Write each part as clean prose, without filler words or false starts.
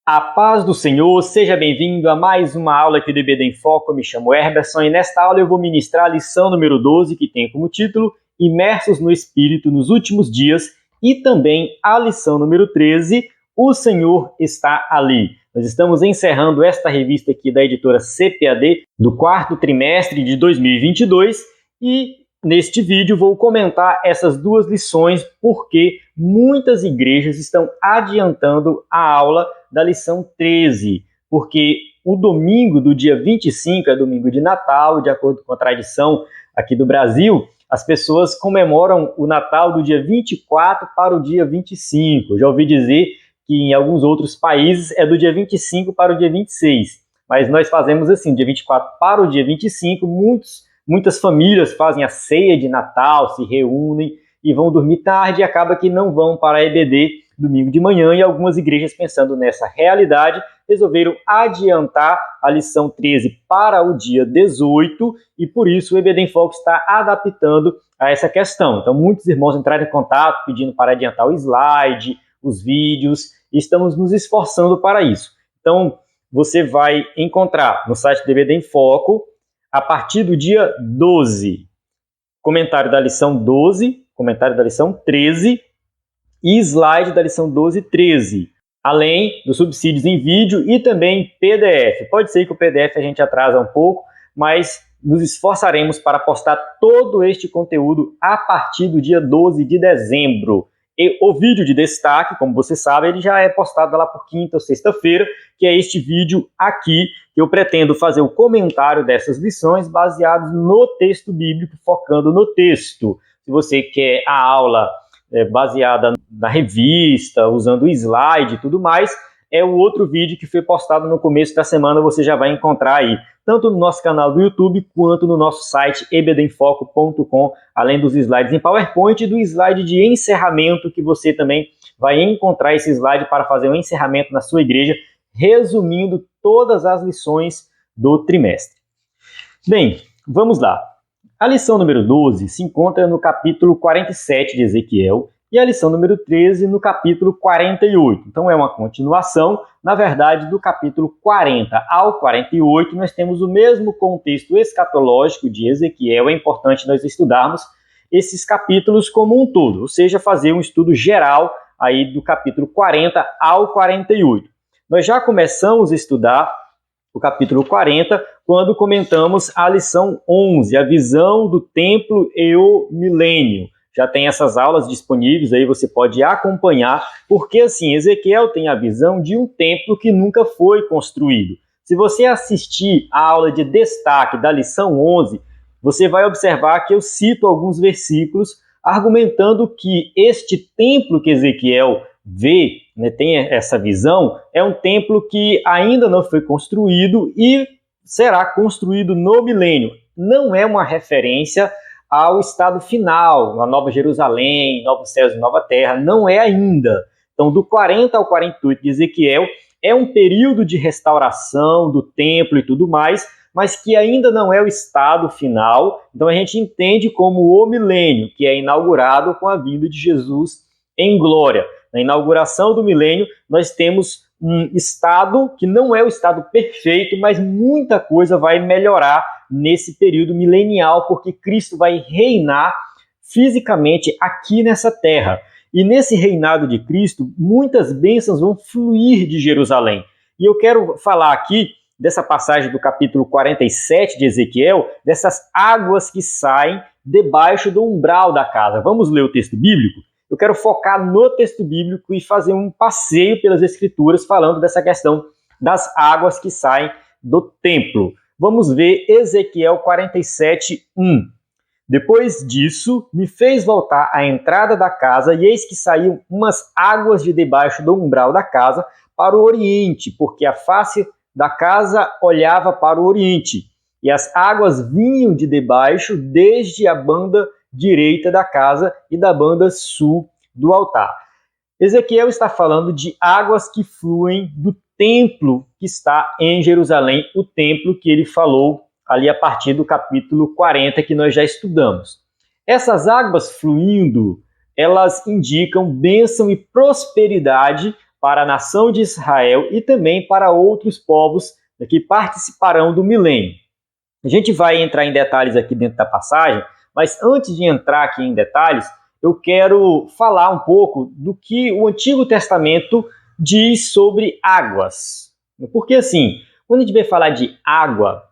A paz do Senhor, seja bem-vindo a mais uma aula aqui do EBD em Foco. Eu me chamo Herberson e nesta aula eu vou ministrar a lição número 12, que tem como título Imersos no Espírito nos Últimos Dias, e também a lição número 13, O Senhor está ali. Nós estamos encerrando esta revista aqui da editora CPAD do quarto trimestre de 2022 e neste vídeo vou comentar essas duas lições porque muitas igrejas estão adiantando a aula da lição 13, porque o domingo do dia 25 é domingo de Natal, de acordo com a tradição aqui do Brasil, as pessoas comemoram o Natal do dia 24 para o dia 25. Eu já ouvi dizer que em alguns outros países é do dia 25 para o dia 26, mas nós fazemos assim, dia 24 para o dia 25, muitas famílias fazem a ceia de Natal, se reúnem e vão dormir tarde e acaba que não vão para a EBD domingo de manhã, e algumas igrejas, pensando nessa realidade, resolveram adiantar a lição 13 para o dia 18 e por isso o EBD em Foco está adaptando a essa questão. Então muitos irmãos entraram em contato pedindo para adiantar o slide, os vídeos, e estamos nos esforçando para isso. Então você vai encontrar no site do EBD em Foco, a partir do dia 12, comentário da lição 12, comentário da lição 13 e slide da lição 12 e 13, além dos subsídios em vídeo e também PDF. Pode ser que o PDF a gente atrasa um pouco, mas nos esforçaremos para postar todo este conteúdo a partir do dia 12 de dezembro. E o vídeo de destaque, como você sabe, ele já é postado lá por quinta ou sexta-feira, que é este vídeo aqui, que eu pretendo fazer o comentário dessas lições baseados no texto bíblico, focando no texto. Se você quer a aula baseada na revista, usando o slide e tudo mais, é o outro vídeo que foi postado no começo da semana, você já vai encontrar aí, tanto no nosso canal do YouTube, quanto no nosso site ebdemfoco.com, além dos slides em PowerPoint e do slide de encerramento, que você também vai encontrar esse slide para fazer um encerramento na sua igreja, resumindo todas as lições do trimestre. Bem, vamos lá. A lição número 12 se encontra no capítulo 47 de Ezequiel e a lição número 13 no capítulo 48. Então é uma continuação, na verdade, do capítulo 40 ao 48, nós temos o mesmo contexto escatológico de Ezequiel. É importante nós estudarmos esses capítulos como um todo, ou seja, fazer um estudo geral aí do capítulo 40 ao 48. Nós já começamos a estudar o capítulo 40, quando comentamos a lição 11, a visão do templo e o milênio. Já tem essas aulas disponíveis, aí você pode acompanhar, porque assim, Ezequiel tem a visão de um templo que nunca foi construído. Se você assistir a aula de destaque da lição 11, você vai observar que eu cito alguns versículos argumentando que este templo que Ezequiel vê, tem essa visão, é um templo que ainda não foi construído e será construído no milênio. Não é uma referência ao estado final, a Nova Jerusalém, novos céus e nova terra, não é ainda. Então, do 40 ao 48 de Ezequiel, é um período de restauração do templo e tudo mais, mas que ainda não é o estado final. Então, a gente entende como o milênio, que é inaugurado com a vinda de Jesus em glória. Na inauguração do milênio, nós temos um estado que não é o estado perfeito, mas muita coisa vai melhorar nesse período milenial, porque Cristo vai reinar fisicamente aqui nessa terra. E nesse reinado de Cristo, muitas bênçãos vão fluir de Jerusalém. E eu quero falar aqui dessa passagem do capítulo 47 de Ezequiel, dessas águas que saem debaixo do umbral da casa. Vamos ler o texto bíblico? Eu quero focar no texto bíblico e fazer um passeio pelas Escrituras falando dessa questão das águas que saem do templo. Vamos ver Ezequiel 47, 1. Depois disso, me fez voltar à entrada da casa, e eis que saíam umas águas de debaixo do umbral da casa para o oriente, porque a face da casa olhava para o oriente, e as águas vinham de debaixo desde a banda direita da casa e da banda sul do altar. Ezequiel está falando de águas que fluem do templo que está em Jerusalém, o templo que ele falou ali a partir do capítulo 40 que nós já estudamos. Essas águas fluindo, elas indicam bênção e prosperidade para a nação de Israel e também para outros povos que participarão do milênio. A gente vai entrar em detalhes aqui dentro da passagem, mas antes de entrar aqui em detalhes, eu quero falar um pouco do que o Antigo Testamento diz sobre águas. Porque assim, quando a gente vai falar de água,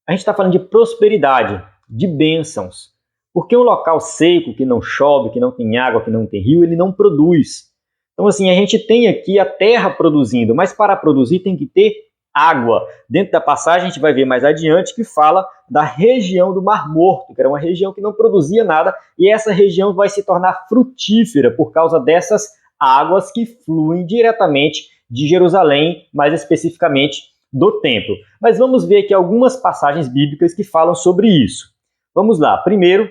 a gente está falando de prosperidade, de bênçãos. Porque um local seco, que não chove, que não tem água, que não tem rio, ele não produz. Então assim, a gente tem aqui a terra produzindo, mas para produzir tem que ter água. Dentro da passagem a gente vai ver mais adiante que fala da região do Mar Morto, que era uma região que não produzia nada, e essa região vai se tornar frutífera por causa dessas águas que fluem diretamente de Jerusalém, mais especificamente do templo. Mas vamos ver aqui algumas passagens bíblicas que falam sobre isso. Vamos lá. Primeiro,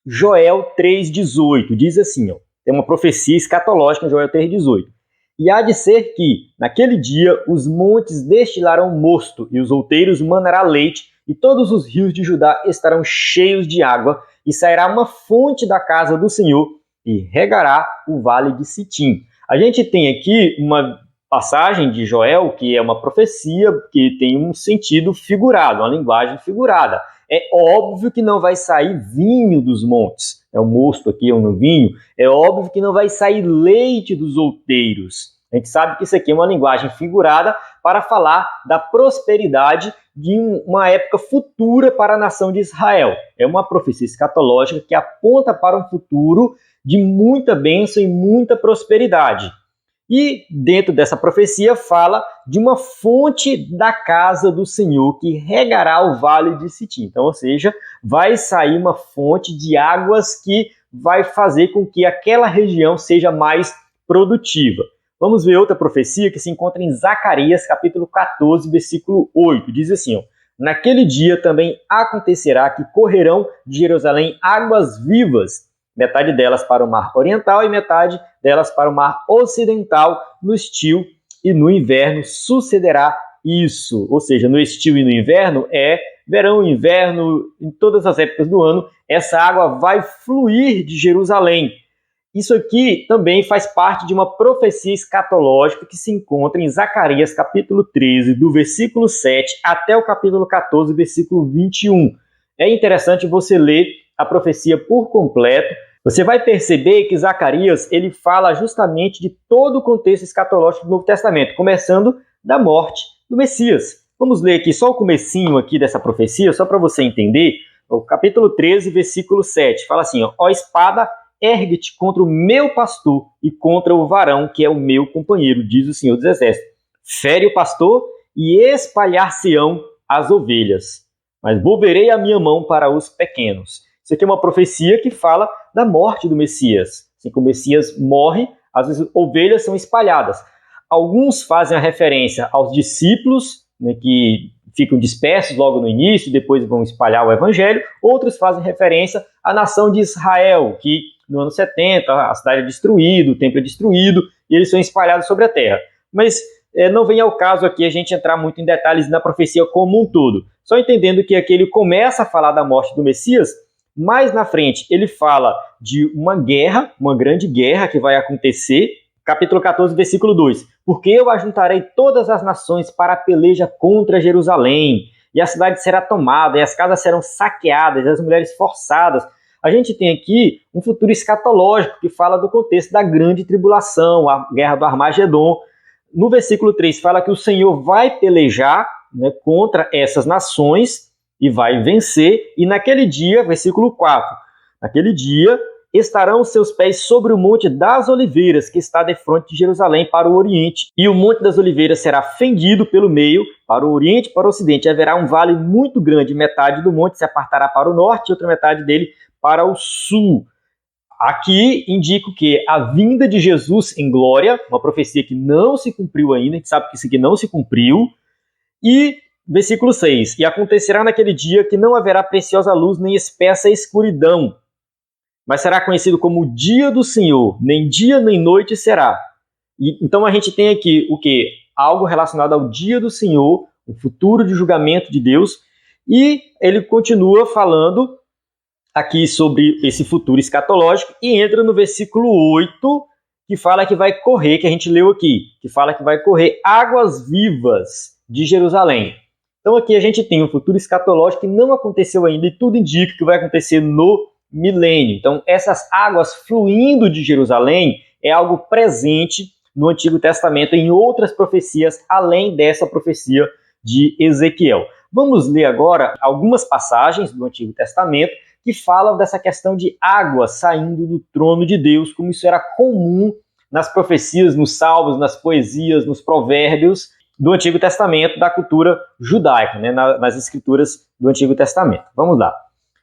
Joel 3,18, diz assim, ó, tem uma profecia escatológica em Joel 3,18. E há de ser que, naquele dia, os montes destilarão mosto, e os outeiros manará leite, e todos os rios de Judá estarão cheios de água, e sairá uma fonte da casa do Senhor, e regará o vale de Sitim. A gente tem aqui uma passagem de Joel, que é uma profecia, que tem um sentido figurado, uma linguagem figurada. É óbvio que não vai sair vinho dos montes, é o mosto aqui, é um vinho. É óbvio que não vai sair leite dos outeiros. A gente sabe que isso aqui é uma linguagem figurada para falar da prosperidade de uma época futura para a nação de Israel. É uma profecia escatológica que aponta para um futuro de muita bênção e muita prosperidade. E dentro dessa profecia fala de uma fonte da casa do Senhor que regará o vale de Sitim. Então, ou seja, vai sair uma fonte de águas que vai fazer com que aquela região seja mais produtiva. Vamos ver outra profecia que se encontra em Zacarias, capítulo 14, versículo 8. Diz assim, ó, naquele dia também acontecerá que correrão de Jerusalém águas vivas, metade delas para o mar oriental e metade delas para o mar ocidental, no estio e no inverno sucederá isso. Ou seja, no estio e no inverno é verão, inverno, em todas as épocas do ano, essa água vai fluir de Jerusalém. Isso aqui também faz parte de uma profecia escatológica que se encontra em Zacarias, capítulo 13, do versículo 7 até o capítulo 14, versículo 21. É interessante você ler a profecia por completo. Você vai perceber que Zacarias ele fala justamente de todo o contexto escatológico do Novo Testamento, começando da morte do Messias. Vamos ler aqui só o comecinho aqui dessa profecia, só para você entender. O capítulo 13, versículo 7, fala assim, ó espada, ergue-te contra o meu pastor e contra o varão que é o meu companheiro, diz o Senhor dos Exércitos. Fere o pastor e espalhar-se-ão as ovelhas, mas volverei a minha mão para os pequenos. Isso aqui é uma profecia que fala da morte do Messias. Assim que o Messias morre, as ovelhas são espalhadas. Alguns fazem a referência aos discípulos, né, que ficam dispersos logo no início, depois vão espalhar o evangelho. Outros fazem referência à nação de Israel, que no ano 70 a cidade é destruída, o templo é destruído, e eles são espalhados sobre a terra. Mas não vem ao caso aqui a gente entrar muito em detalhes na profecia como um todo. Só entendendo que aqui ele começa a falar da morte do Messias, mais na frente ele fala de uma guerra, uma grande guerra que vai acontecer, capítulo 14, versículo 2. Porque eu ajuntarei todas as nações para a peleja contra Jerusalém, e a cidade será tomada, e as casas serão saqueadas, e as mulheres forçadas. A gente tem aqui um futuro escatológico que fala do contexto da grande tribulação, a guerra do Armagedon. No versículo 3 fala que o Senhor vai pelejar, né, contra essas nações e vai vencer. E naquele dia, versículo 4, naquele dia estarão os seus pés sobre o Monte das Oliveiras, que está defronte de Jerusalém para o Oriente. E o Monte das Oliveiras será fendido pelo meio, para o Oriente e para o Ocidente. E haverá um vale muito grande, metade do monte se apartará para o norte e outra metade dele para o sul. Aqui indica que a vinda de Jesus em glória, uma profecia que não se cumpriu ainda, a gente sabe que isso aqui não se cumpriu. E versículo 6, e acontecerá naquele dia que não haverá preciosa luz nem espessa escuridão, mas será conhecido como o dia do Senhor, nem dia nem noite será. E, então a gente tem aqui o quê? Algo relacionado ao dia do Senhor, o futuro de julgamento de Deus, e ele continua falando aqui sobre esse futuro escatológico e entra no versículo 8 que fala que vai correr, que a gente leu aqui, que fala que vai correr águas vivas de Jerusalém. Então aqui a gente tem um futuro escatológico que não aconteceu ainda e tudo indica que vai acontecer no milênio. Então essas águas fluindo de Jerusalém é algo presente no Antigo Testamento em outras profecias, além dessa profecia de Ezequiel. Vamos ler agora algumas passagens do Antigo Testamento que falam dessa questão de água saindo do trono de Deus, como isso era comum nas profecias, nos salmos, nas poesias, nos provérbios do Antigo Testamento, da cultura judaica, né, nas escrituras do Antigo Testamento. Vamos lá.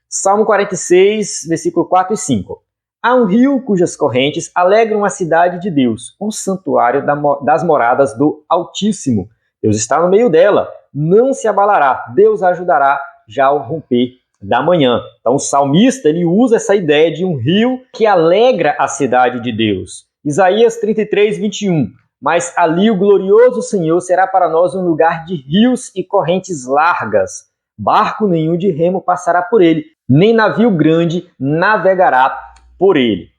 Salmo 46, versículo 4 e 5. Há um rio cujas correntes alegram a cidade de Deus, o santuário das moradas do Altíssimo. Deus está no meio dela, não se abalará, Deus a ajudará já ao romper da manhã. Então o salmista ele usa essa ideia de um rio que alegra a cidade de Deus. Isaías 33, 21. Mas ali o glorioso Senhor será para nós um lugar de rios e correntes largas. Barco nenhum de remo passará por ele, nem navio grande navegará por ele.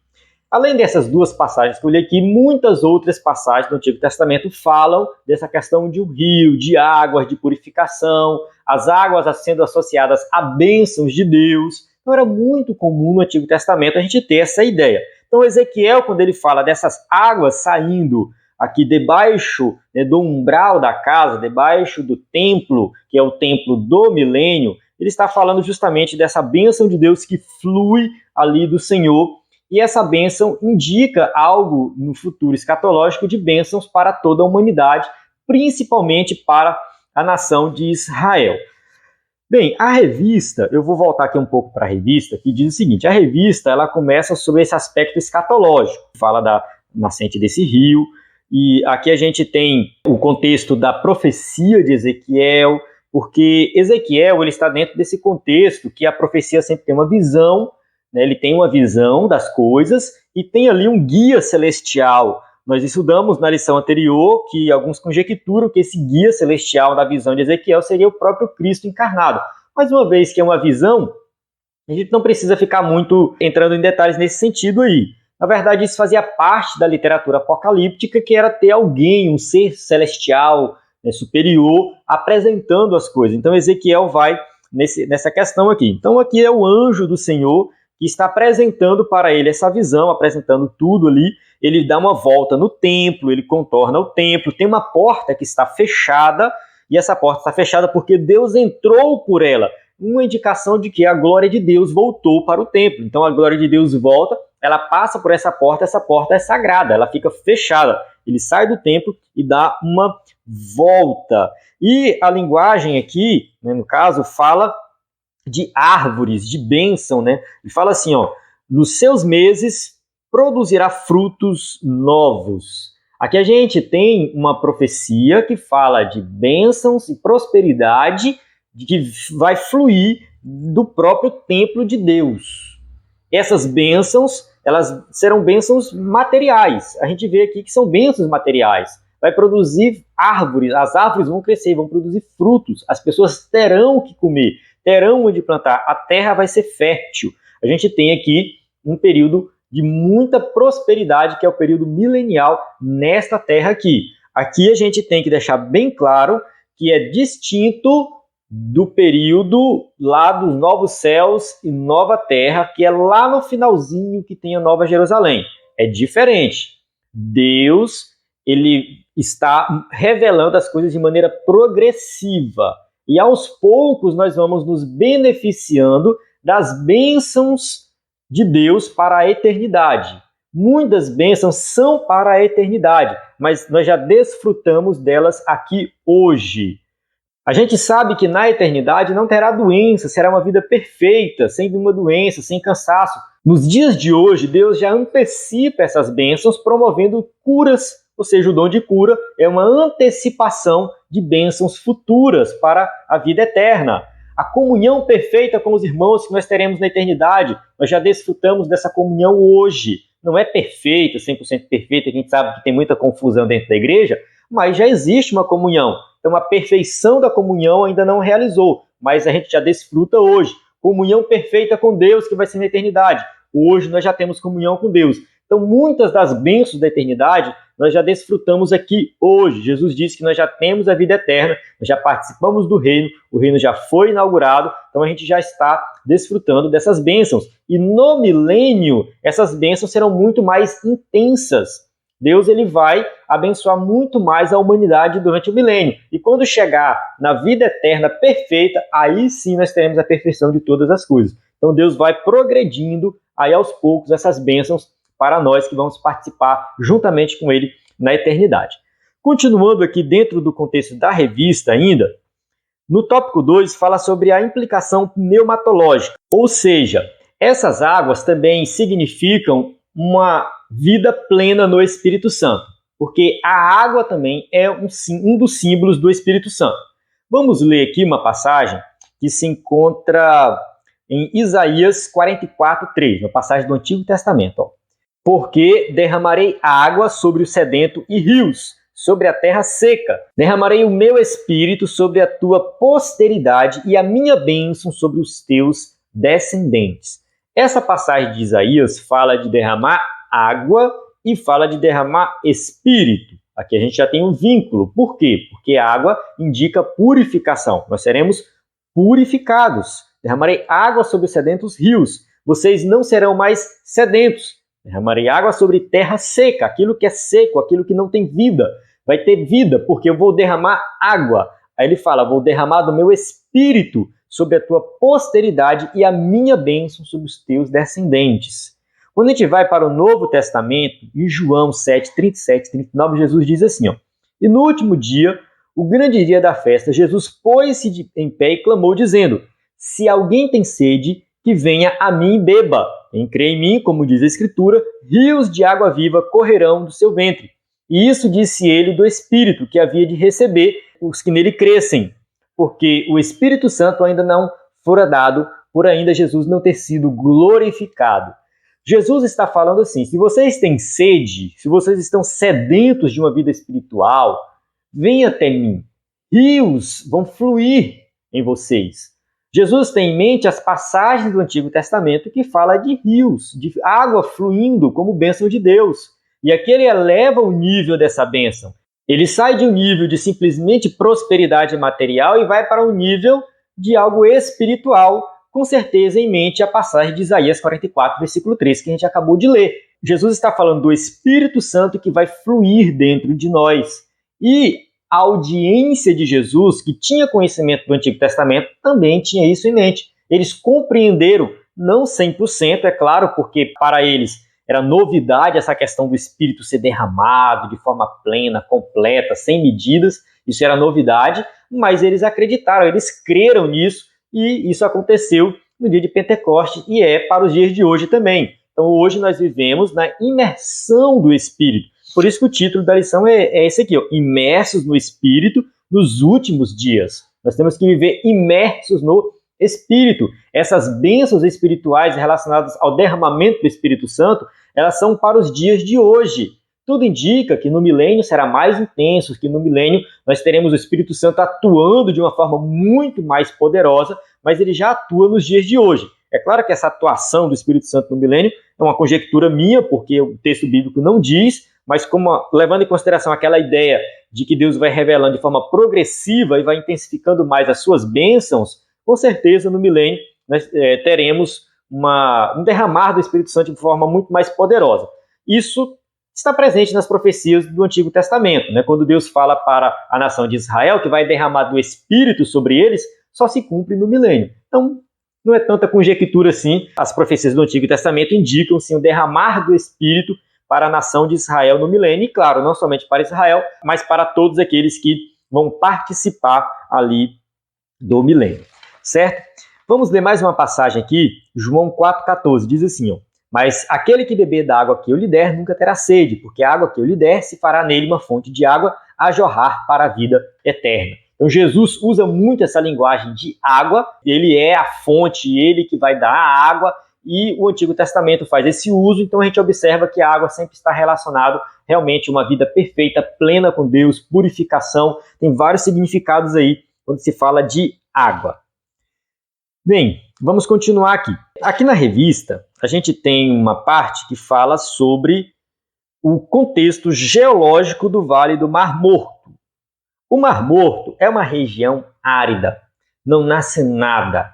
Além dessas duas passagens que eu li aqui, muitas outras passagens do Antigo Testamento falam dessa questão de um rio, de águas, de purificação, as águas sendo associadas a bênçãos de Deus. Então era muito comum no Antigo Testamento a gente ter essa ideia. Então Ezequiel, quando ele fala dessas águas saindo aqui debaixo, né, do umbral da casa, debaixo do templo, que é o templo do milênio, ele está falando justamente dessa bênção de Deus que flui ali do Senhor, e essa bênção indica algo no futuro escatológico de bênçãos para toda a humanidade, principalmente para a nação de Israel. Bem, a revista, eu vou voltar aqui um pouco para a revista, que diz o seguinte, a revista ela começa sobre esse aspecto escatológico, fala da nascente desse rio, e aqui a gente tem o contexto da profecia de Ezequiel, porque Ezequiel ele está dentro desse contexto que a profecia sempre tem uma visão, né? Ele tem uma visão das coisas e tem ali um guia celestial. Nós estudamos na lição anterior que alguns conjecturam que esse guia celestial da visão de Ezequiel seria o próprio Cristo encarnado. Mas uma vez que é uma visão, a gente não precisa ficar muito entrando em detalhes nesse sentido aí. Na verdade, isso fazia parte da literatura apocalíptica, que era ter alguém, um ser celestial, né, superior, apresentando as coisas. Então, Ezequiel vai nessa questão aqui. Então, aqui é o anjo do Senhor que está apresentando para ele essa visão, apresentando tudo ali. Ele dá uma volta no templo, ele contorna o templo, tem uma porta que está fechada, e essa porta está fechada porque Deus entrou por ela. Uma indicação de que a glória de Deus voltou para o templo. Então, a glória de Deus volta, ela passa por essa porta é sagrada, ela fica fechada. Ele sai do templo e dá uma volta. E a linguagem aqui, né, no caso, fala de árvores, de bênção, né? Ele fala assim, ó, nos seus meses produzirá frutos novos. Aqui a gente tem uma profecia que fala de bênçãos e prosperidade que vai fluir do próprio templo de Deus. Essas bênçãos, elas serão bênçãos materiais. A gente vê aqui que são bênçãos materiais. Vai produzir árvores, as árvores vão crescer, vão produzir frutos, as pessoas terão o que comer, terão onde plantar, a terra vai ser fértil. A gente tem aqui um período de muita prosperidade, que é o período milenial nesta terra aqui. Aqui a gente tem que deixar bem claro que é distinto do período lá dos novos céus e nova terra, que é lá no finalzinho que tem a Nova Jerusalém. É diferente. Deus, ele está revelando as coisas de maneira progressiva. E aos poucos nós vamos nos beneficiando das bênçãos de Deus para a eternidade. Muitas bênçãos são para a eternidade, mas nós já desfrutamos delas aqui hoje. A gente sabe que na eternidade não terá doença, será uma vida perfeita, sem nenhuma doença, sem cansaço. Nos dias de hoje, Deus já antecipa essas bênçãos, promovendo curas, ou seja, o dom de cura é uma antecipação de bênçãos futuras para a vida eterna. A comunhão perfeita com os irmãos que nós teremos na eternidade, nós já desfrutamos dessa comunhão hoje. Não é perfeita, 100% perfeita, a gente sabe que tem muita confusão dentro da igreja, mas já existe uma comunhão. Então a perfeição da comunhão ainda não realizou, mas a gente já desfruta hoje. Comunhão perfeita com Deus que vai ser na eternidade. Hoje nós já temos comunhão com Deus. Então, muitas das bênçãos da eternidade nós já desfrutamos aqui hoje. Jesus disse que nós já temos a vida eterna, nós já participamos do reino, o reino já foi inaugurado, então a gente já está desfrutando dessas bênçãos. E no milênio, essas bênçãos serão muito mais intensas. Deus ele vai abençoar muito mais a humanidade durante o milênio. E quando chegar na vida eterna perfeita, aí sim nós teremos a perfeição de todas as coisas. Então Deus vai progredindo aí aos poucos essas bênçãos para nós que vamos participar juntamente com ele na eternidade. Continuando aqui dentro do contexto da revista ainda, no tópico 2 fala sobre a implicação pneumatológica, ou seja, essas águas também significam uma vida plena no Espírito Santo, porque a água também é um dos símbolos do Espírito Santo. Vamos ler aqui uma passagem que se encontra em Isaías 44:3, uma passagem do Antigo Testamento. Porque derramarei água sobre o sedento e rios, sobre a terra seca. Derramarei o meu espírito sobre a tua posteridade e a minha bênção sobre os teus descendentes. Essa passagem de Isaías fala de derramar água e fala de derramar espírito. Aqui a gente já tem um vínculo. Por quê? Porque a água indica purificação. Nós seremos purificados. Derramarei água sobre os sedentos rios. Vocês não serão mais sedentos. Derramarei água sobre terra seca. Aquilo que é seco, aquilo que não tem vida, vai ter vida, porque eu vou derramar água. Aí ele fala, vou derramar do meu espírito sobre a tua posteridade e a minha bênção sobre os teus descendentes. Quando a gente vai para o Novo Testamento, em João 7:37-39, Jesus diz assim, e no último dia, o grande dia da festa, Jesus pôs-se em pé e clamou, dizendo, se alguém tem sede, que venha a mim e beba. Quem crê em mim, como diz a Escritura, rios de água viva correrão do seu ventre. E isso disse ele do Espírito, que havia de receber os que nele crescem, porque o Espírito Santo ainda não fora dado, por ainda Jesus não ter sido glorificado. Jesus está falando assim, se vocês têm sede, se vocês estão sedentos de uma vida espiritual, venha até mim. Rios vão fluir em vocês. Jesus tem em mente as passagens do Antigo Testamento que fala de rios, de água fluindo como bênção de Deus. E aqui ele eleva o nível dessa bênção. Ele sai de um nível de simplesmente prosperidade material e vai para um nível de algo espiritual, com certeza em mente a passagem de Isaías 44, versículo 3, que a gente acabou de ler. Jesus está falando do Espírito Santo que vai fluir dentro de nós. E a audiência de Jesus, que tinha conhecimento do Antigo Testamento, também tinha isso em mente. Eles compreenderam, não 100%, é claro, porque para eles era novidade essa questão do Espírito ser derramado de forma plena, completa, sem medidas. Isso era novidade, mas eles acreditaram, eles creram nisso e isso aconteceu no dia de Pentecostes e é para os dias de hoje também. Então hoje nós vivemos na imersão do Espírito. Por isso que o título da lição é esse aqui, imersos no Espírito nos últimos dias. Nós temos que viver imersos no Espírito. Essas bênçãos espirituais relacionadas ao derramamento do Espírito Santo, elas são para os dias de hoje. Tudo indica que no milênio será mais intenso, que no milênio nós teremos o Espírito Santo atuando de uma forma muito mais poderosa, mas ele já atua nos dias de hoje. É claro que essa atuação do Espírito Santo no milênio é uma conjectura minha, porque o texto bíblico não diz, mas levando em consideração aquela ideia de que Deus vai revelando de forma progressiva e vai intensificando mais as suas bênçãos, com certeza no milênio nós teremos um derramar do Espírito Santo de forma muito mais poderosa. Isso está presente nas profecias do Antigo Testamento, né? Quando Deus fala para a nação de Israel que vai derramar do Espírito sobre eles, só se cumpre no milênio. Então, não é tanta conjectura assim. As profecias do Antigo Testamento indicam sim, o derramar do Espírito para a nação de Israel no milênio, e claro, não somente para Israel, mas para todos aqueles que vão participar ali do milênio, certo? Vamos ler mais uma passagem aqui, João 4,14, diz assim, mas aquele que beber da água que eu lhe der nunca terá sede, porque a água que eu lhe der se fará nele uma fonte de água a jorrar para a vida eterna. Então Jesus usa muito essa linguagem de água, ele é a fonte, ele que vai dar a água, e o Antigo Testamento faz esse uso, então a gente observa que a água sempre está relacionada realmente a uma vida perfeita, plena com Deus, purificação, tem vários significados aí quando se fala de água. Bem, vamos continuar aqui. Aqui na revista, a gente tem uma parte que fala sobre o contexto geológico do Vale do Mar Morto. O Mar Morto é uma região árida, não nasce nada,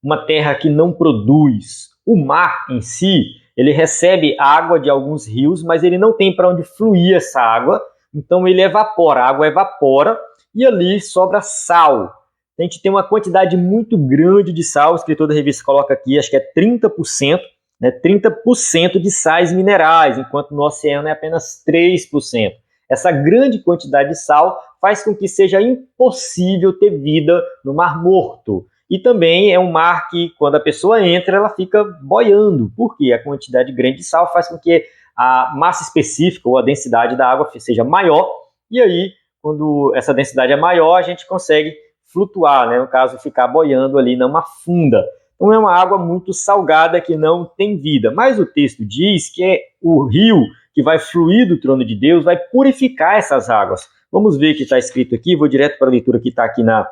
uma terra que não produz. O mar em si, ele recebe água de alguns rios, mas ele não tem para onde fluir essa água, então ele evapora, a água evapora e ali sobra sal. A gente tem uma quantidade muito grande de sal, o escritor da revista coloca aqui, acho que é 30%, né, 30% de sais minerais, enquanto no oceano é apenas 3%. Essa grande quantidade de sal faz com que seja impossível ter vida no Mar Morto. E também é um mar que, quando a pessoa entra, ela fica boiando, porque a quantidade grande de sal faz com que a massa específica ou a densidade da água seja maior, e aí, quando essa densidade é maior, a gente consegue flutuar, né? No caso, ficar boiando ali, não afunda. Então é uma água muito salgada que não tem vida. Mas o texto diz que é o rio que vai fluir do trono de Deus, vai purificar essas águas. Vamos ver o que está escrito aqui, vou direto para a leitura que está aqui na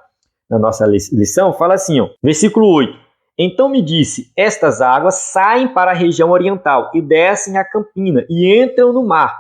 nossa lição. Fala assim, ó, versículo 8. Então me disse, estas águas saem para a região oriental e descem a campina e entram no mar.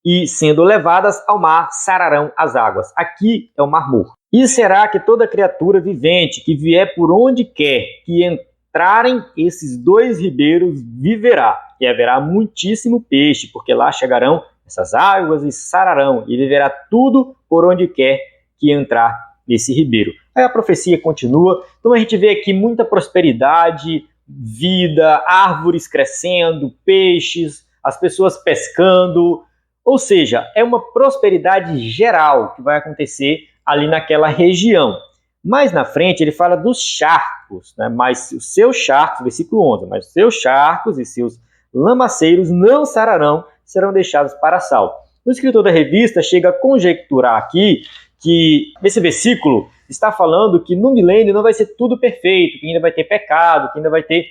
E, sendo levadas ao mar, sararão as águas. Aqui é o Mar Morto. E será que toda criatura vivente que vier por onde quer que entrarem esses dois ribeiros viverá. E haverá muitíssimo peixe, porque lá chegarão essas águas e sararão, e viverá tudo por onde quer que entrar esse ribeiro. Aí a profecia continua. Então a gente vê aqui muita prosperidade, vida, árvores crescendo, peixes, as pessoas pescando. Ou seja, é uma prosperidade geral que vai acontecer ali naquela região. Mais na frente ele fala dos charcos, né? Mas os seus charcos, versículo 11, mas os seus charcos e seus lamaceiros não sararão, serão deixados para sal. O escritor da revista chega a conjecturar aqui que esse versículo está falando que no milênio não vai ser tudo perfeito, que ainda vai ter pecado, que ainda vai ter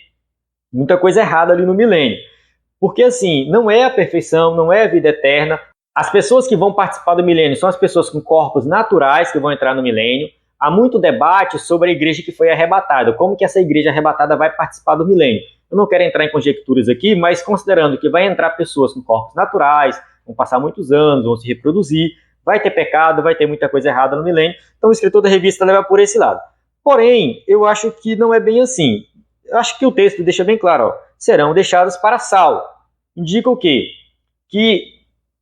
muita coisa errada ali no milênio. Porque, assim, não é a perfeição, não é a vida eterna. As pessoas que vão participar do milênio são as pessoas com corpos naturais que vão entrar no milênio. Há muito debate sobre a igreja que foi arrebatada, como que essa igreja arrebatada vai participar do milênio. Eu não quero entrar em conjecturas aqui, mas considerando que vai entrar pessoas com corpos naturais, vão passar muitos anos, vão se reproduzir, vai ter pecado, vai ter muita coisa errada no milênio. Então o escritor da revista leva por esse lado. Porém, eu acho que não é bem assim. Eu acho que o texto deixa bem claro, ó, serão deixados para sal. Indica o quê? Que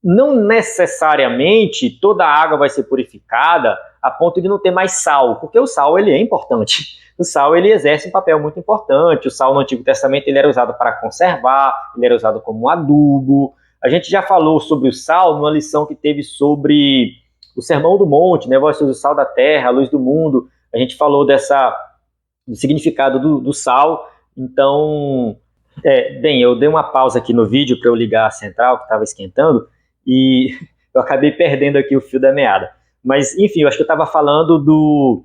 não necessariamente toda a água vai ser purificada a ponto de não ter mais sal, porque o sal ele é importante. O sal ele exerce um papel muito importante. O sal no Antigo Testamento ele era usado para conservar, ele era usado como um adubo. A gente já falou sobre o sal numa lição que teve sobre o Sermão do Monte, né? Vós sois o sal da terra, a luz do mundo. A gente falou do significado do sal. Então, bem, eu dei uma pausa aqui no vídeo para eu ligar a central que estava esquentando e eu acabei perdendo aqui o fio da meada. Mas, enfim, eu acho que eu estava falando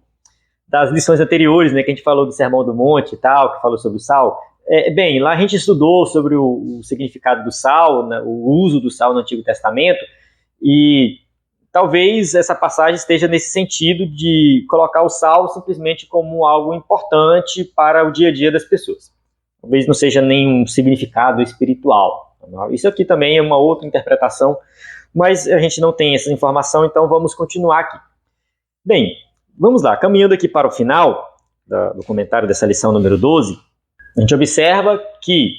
das lições anteriores, né, que a gente falou do Sermão do Monte e tal, que falou sobre o sal. Bem, lá a gente estudou sobre o significado do sal, né, o uso do sal no Antigo Testamento, e talvez essa passagem esteja nesse sentido de colocar o sal simplesmente como algo importante para o dia a dia das pessoas. Talvez não seja nenhum significado espiritual. Isso aqui também é uma outra interpretação, mas a gente não tem essa informação, então vamos continuar aqui. Bem, vamos lá, caminhando aqui para o final do comentário dessa lição número 12, a gente observa que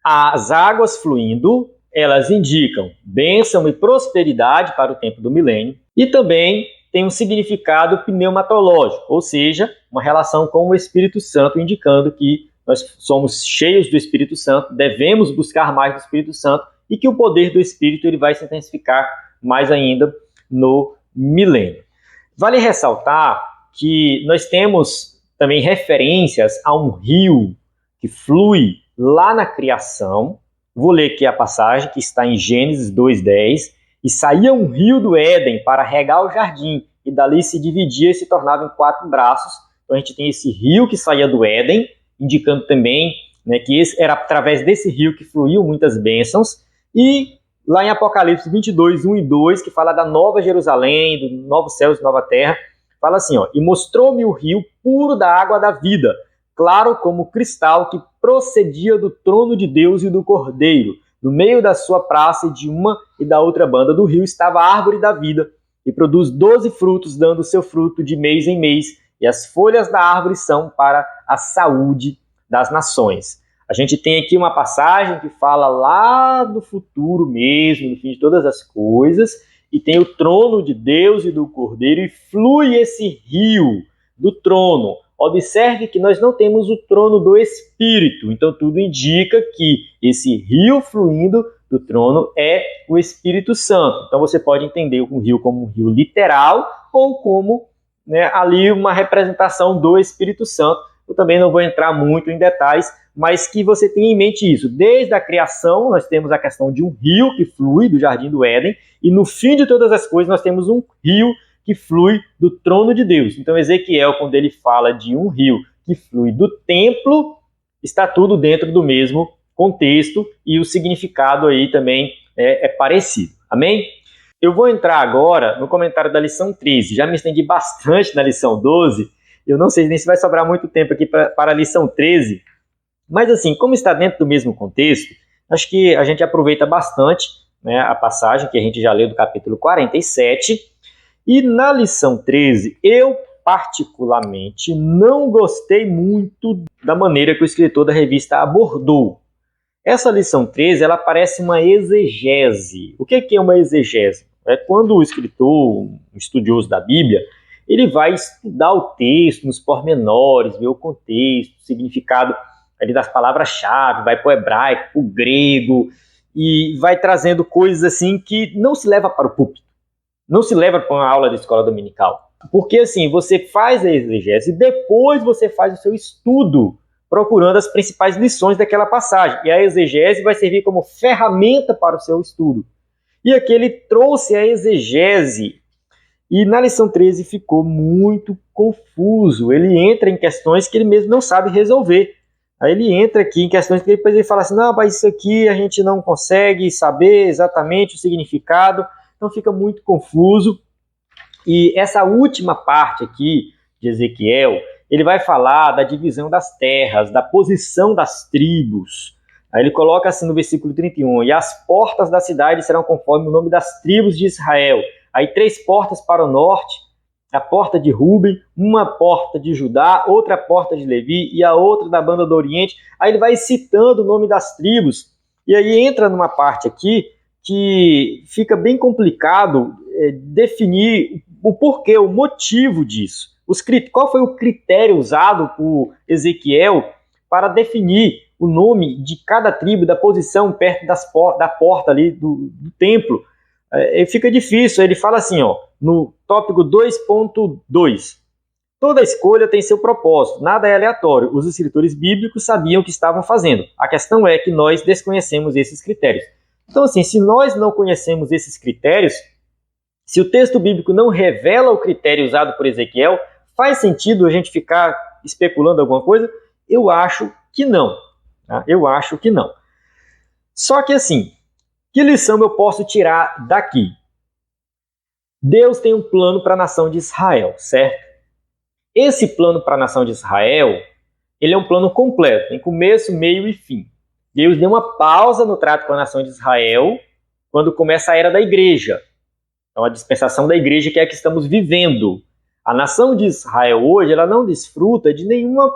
as águas fluindo, elas indicam bênção e prosperidade para o tempo do milênio e também tem um significado pneumatológico, ou seja, uma relação com o Espírito Santo, indicando que nós somos cheios do Espírito Santo, devemos buscar mais do Espírito Santo e que o poder do Espírito ele vai se intensificar mais ainda no milênio. Vale ressaltar que nós temos também referências a um rio que flui lá na criação. Vou ler aqui a passagem que está em Gênesis 2:10. E saía um rio do Éden para regar o jardim, e dali se dividia e se tornava em 4 braços. Então a gente tem esse rio que saía do Éden, indicando também, né, que era através desse rio que fluíam muitas bênçãos. E lá em Apocalipse 22:1 e 2, que fala da nova Jerusalém, do novo céu e nova terra, fala assim, ó, e mostrou-me o rio puro da água da vida, claro como cristal, que procedia do trono de Deus e do Cordeiro. No meio da sua praça e de uma e da outra banda do rio estava a árvore da vida, e produz 12 frutos, dando seu fruto de mês em mês, e as folhas da árvore são para a saúde das nações. A gente tem aqui uma passagem que fala lá do futuro mesmo, no fim de todas as coisas, e tem o trono de Deus e do Cordeiro, e flui esse rio do trono. Observe que nós não temos o trono do Espírito, então tudo indica que esse rio fluindo do trono é o Espírito Santo. Então você pode entender o rio como um rio literal ou como, ali uma representação do Espírito Santo. Eu também não vou entrar muito em detalhes, mas que você tenha em mente isso. Desde a criação, nós temos a questão de um rio que flui do Jardim do Éden, e no fim de todas as coisas, nós temos um rio que flui do trono de Deus. Então, Ezequiel, quando ele fala de um rio que flui do templo, está tudo dentro do mesmo contexto, e o significado aí também é parecido. Amém? Eu vou entrar agora no comentário da lição 13. Já me estendi bastante na lição 12. Eu não sei nem se vai sobrar muito tempo aqui para a lição 13. Mas assim, como está dentro do mesmo contexto, acho que a gente aproveita bastante, a passagem que a gente já leu do capítulo 47. E na lição 13, eu particularmente não gostei muito da maneira que o escritor da revista abordou. Essa lição 13, ela parece uma exegese. O que é uma exegese? É quando o escritor, um estudioso da Bíblia, ele vai estudar o texto nos pormenores, ver o contexto, o significado ali das palavras-chave, vai para o hebraico, para o grego, e vai trazendo coisas assim que não se leva para o púlpito, não se leva para uma aula de escola dominical. Porque assim, você faz a exegese e depois você faz o seu estudo, procurando as principais lições daquela passagem. E a exegese vai servir como ferramenta para o seu estudo. E aqui ele trouxe a exegese, e na lição 13 ficou muito confuso. Ele entra em questões que ele mesmo não sabe resolver. Aí ele entra aqui em questões que depois ele fala assim, não, mas isso aqui a gente não consegue saber exatamente o significado, então fica muito confuso. E essa última parte aqui de Ezequiel, ele vai falar da divisão das terras, da posição das tribos. Aí ele coloca assim no versículo 31, e as portas da cidade serão conforme o nome das tribos de Israel. Aí 3 portas para o norte, a porta de Ruben, uma porta de Judá, outra porta de Levi e a outra da banda do Oriente. Aí ele vai citando o nome das tribos, e aí entra numa parte aqui que fica bem complicado definir o porquê, o motivo disso. Qual foi o critério usado por Ezequiel para definir o nome de cada tribo, da posição perto da porta ali do templo? Fica difícil. Ele fala assim, no tópico 2.2, toda escolha tem seu propósito, nada é aleatório. Os escritores bíblicos sabiam o que estavam fazendo. A questão é que nós desconhecemos esses critérios. Então, assim, se nós não conhecemos esses critérios, se o texto bíblico não revela o critério usado por Ezequiel, faz sentido a gente ficar especulando alguma coisa? Eu acho que não. Tá? Eu acho que não. Só que assim, que lição eu posso tirar daqui? Deus tem um plano para a nação de Israel, certo? Esse plano para a nação de Israel, ele é um plano completo, tem começo, meio e fim. Deus deu uma pausa no trato com a nação de Israel quando começa a era da igreja. Então, a dispensação da igreja que é a que estamos vivendo. A nação de Israel hoje, ela não desfruta de nenhuma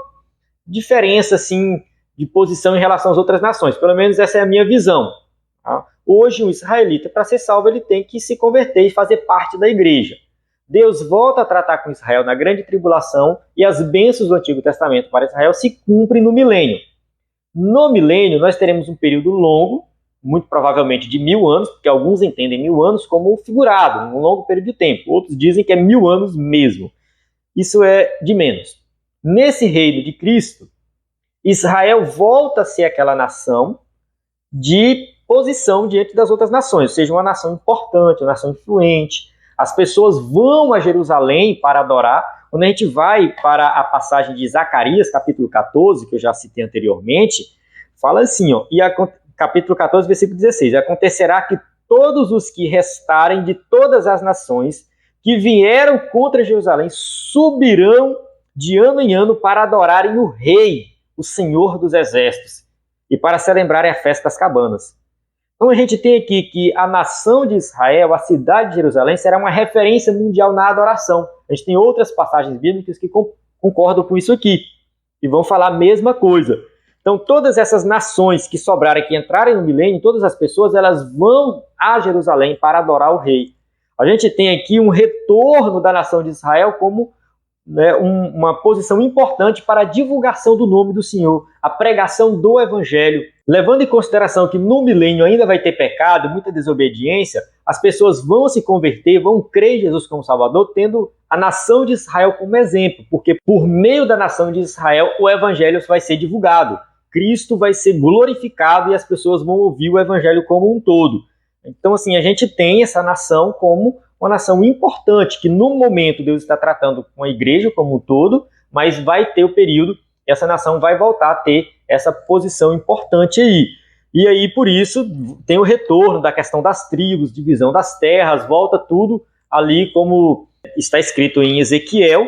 diferença assim, de posição em relação às outras nações. Pelo menos essa é a minha visão. Tá? Hoje, um israelita, para ser salvo, ele tem que se converter e fazer parte da igreja. Deus volta a tratar com Israel na grande tribulação e as bênçãos do Antigo Testamento para Israel se cumprem no milênio. No milênio, nós teremos um período longo, muito provavelmente de 1000 anos, porque alguns entendem 1000 anos como figurado, um longo período de tempo. Outros dizem que é 1000 anos mesmo. Isso é de menos. Nesse reino de Cristo, Israel volta a ser aquela nação de posição diante das outras nações, ou seja, uma nação importante, uma nação influente. As pessoas vão a Jerusalém para adorar. Quando a gente vai para a passagem de Zacarias, capítulo 14, que eu já citei anteriormente, fala assim, capítulo 14, versículo 16, acontecerá que todos os que restarem de todas as nações que vieram contra Jerusalém subirão de ano em ano para adorarem o rei, o Senhor dos Exércitos, e para celebrar a festa das cabanas. Então a gente tem aqui que a nação de Israel, a cidade de Jerusalém, será uma referência mundial na adoração. A gente tem outras passagens bíblicas que concordam com isso aqui, e vão falar a mesma coisa. Então todas essas nações que sobrarem, que entrarem no milênio, todas as pessoas, elas vão a Jerusalém para adorar o rei. A gente tem aqui um retorno da nação de Israel como uma posição importante para a divulgação do nome do Senhor, a pregação do Evangelho. Levando em consideração que no milênio ainda vai ter pecado, muita desobediência, as pessoas vão se converter, vão crer em Jesus como Salvador, tendo a nação de Israel como exemplo, porque por meio da nação de Israel o Evangelho vai ser divulgado. Cristo vai ser glorificado e as pessoas vão ouvir o Evangelho como um todo. Então, assim, a gente tem essa nação como uma nação importante, que no momento Deus está tratando com a igreja como um todo, mas vai ter o período, essa nação vai voltar a ter essa posição importante aí. E aí, por isso, tem o retorno da questão das tribos, divisão das terras, volta tudo ali como está escrito em Ezequiel.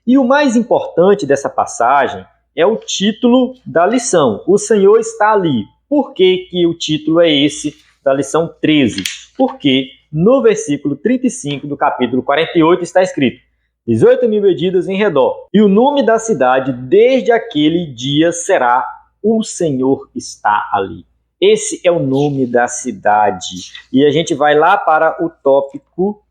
E o mais importante dessa passagem é o título da lição. O Senhor está ali. Por que que o título é esse da lição 13? Porque no versículo 35 do capítulo 48 está escrito: 18.000 medidas em redor. E o nome da cidade desde aquele dia será: o Senhor está ali. Esse é o nome da cidade. E a gente vai lá para o tópico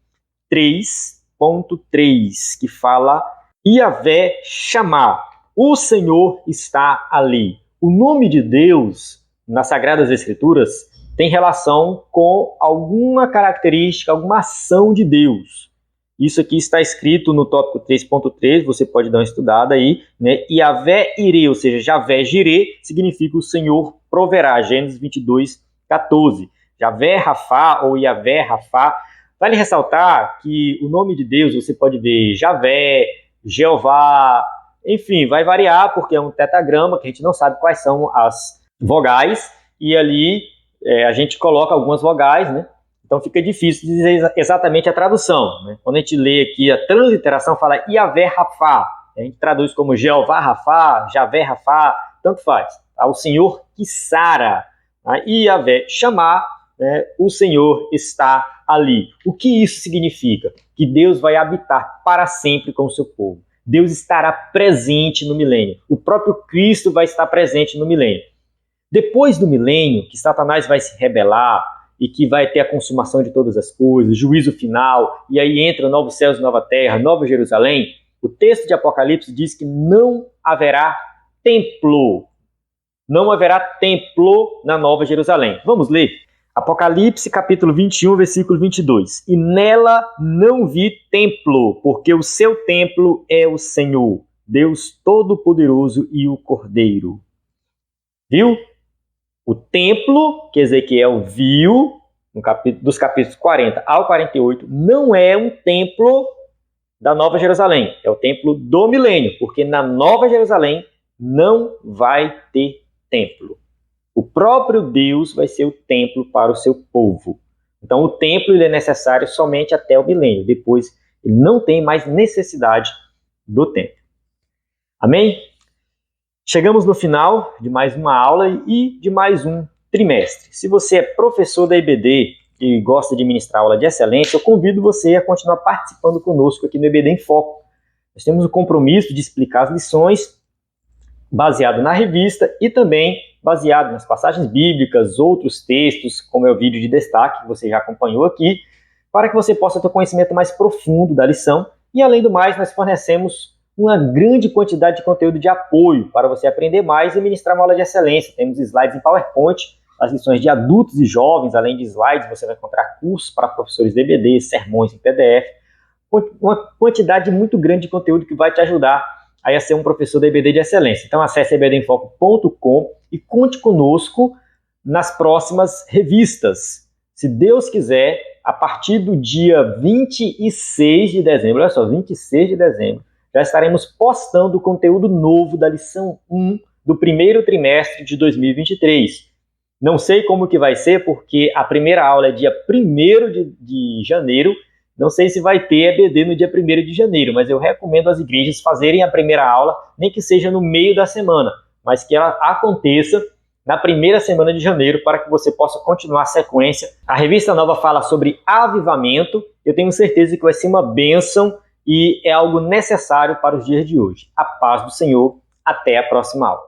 3.3, que fala Yavé Chamá. O Senhor está ali. O nome de Deus nas Sagradas Escrituras tem relação com alguma característica, alguma ação de Deus. Isso aqui está escrito no tópico 3.3, você pode dar uma estudada aí, né? Yavé Irê, ou seja, Javé Jirê, significa o Senhor proverá, Gênesis 22:14. Javé Rafá ou Yavé Rafá. Vale ressaltar que o nome de Deus, você pode ver Javé, Jeová, enfim, vai variar porque é um tetagrama que a gente não sabe quais são as vogais, e ali a gente coloca algumas vogais, né? Então fica difícil de dizer exatamente a tradução, né? Quando a gente lê aqui a transliteração, fala Yavé Rafá, a gente traduz como Jeová Rafá, Javé Rafá, tanto faz. Tá? O Senhor que sara. Tá? E Yavé Chamá, né? O Senhor está ali. O que isso significa? Que Deus vai habitar para sempre com o seu povo. Deus estará presente no milênio. O próprio Cristo vai estar presente no milênio. Depois do milênio, que Satanás vai se rebelar e que vai ter a consumação de todas as coisas, juízo final, e aí entra novos céus e nova terra, Nova Jerusalém, o texto de Apocalipse diz que não haverá templo. Não haverá templo na Nova Jerusalém. Vamos ler? Apocalipse, capítulo 21, versículo 22. E nela não vi templo, porque o seu templo é o Senhor, Deus Todo-Poderoso e o Cordeiro. Viu? O templo que Ezequiel viu, dos capítulos 40 ao 48, não é um templo da Nova Jerusalém, é o templo do milênio, porque na Nova Jerusalém não vai ter templo. O próprio Deus vai ser o templo para o seu povo. Então o templo ele é necessário somente até o milênio, depois ele não tem mais necessidade do templo. Amém? Chegamos no final de mais uma aula e de mais um trimestre. Se você é professor da EBD e gosta de ministrar aula de excelência, eu convido você a continuar participando conosco aqui no EBD em Foco. Nós temos o compromisso de explicar as lições baseado na revista e também baseado nas passagens bíblicas, outros textos, como é o vídeo de destaque que você já acompanhou aqui, para que você possa ter um conhecimento mais profundo da lição. E além do mais, nós fornecemos uma grande quantidade de conteúdo de apoio para você aprender mais e ministrar uma aula de excelência. Temos slides em PowerPoint, as lições de adultos e jovens, além de slides, você vai encontrar cursos para professores de EBD, sermões em PDF, uma quantidade muito grande de conteúdo que vai te ajudar a ser um professor da EBD de excelência. Então acesse ebdemfoco.com e conte conosco nas próximas revistas. Se Deus quiser, a partir do dia 26 de dezembro, olha só, 26 de dezembro, já estaremos postando o conteúdo novo da lição 1 do primeiro trimestre de 2023. Não sei como que vai ser, porque a primeira aula é dia 1º de janeiro, Não sei se vai ter EBD no dia 1º de janeiro, mas eu recomendo às igrejas fazerem a primeira aula, nem que seja no meio da semana, mas que ela aconteça na primeira semana de janeiro para que você possa continuar a sequência. A Revista Nova fala sobre avivamento. Eu tenho certeza que vai ser uma bênção e é algo necessário para os dias de hoje. A paz do Senhor. Até a próxima aula.